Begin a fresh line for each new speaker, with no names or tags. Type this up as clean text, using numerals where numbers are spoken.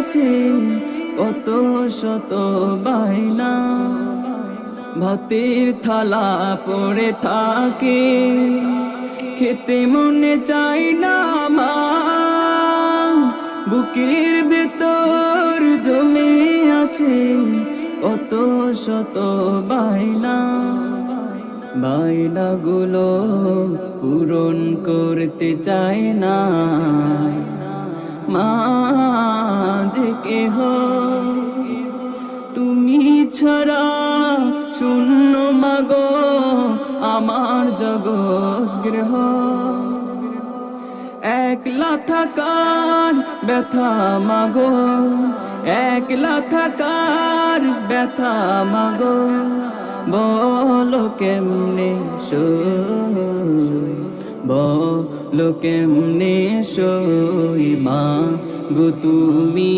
আছে কত শত বায়না, ভাতের থালা পড়ে থাকে খেতে মনে চাই না মা, বুকের ভেতর জমে আছে কত শত বায়না, বায়নাগুলো পূরণ করতে চায় না মা যে কেহ, তুমি ছাড়া শূন্য মাগো আমার জগৎ গৃহ, একলা থাকার ব্যথা মাগো, একলা থাকার ব্যথা মাগো, বলো কেমনে সই, বলো কেমনে সই মা গো তুমি।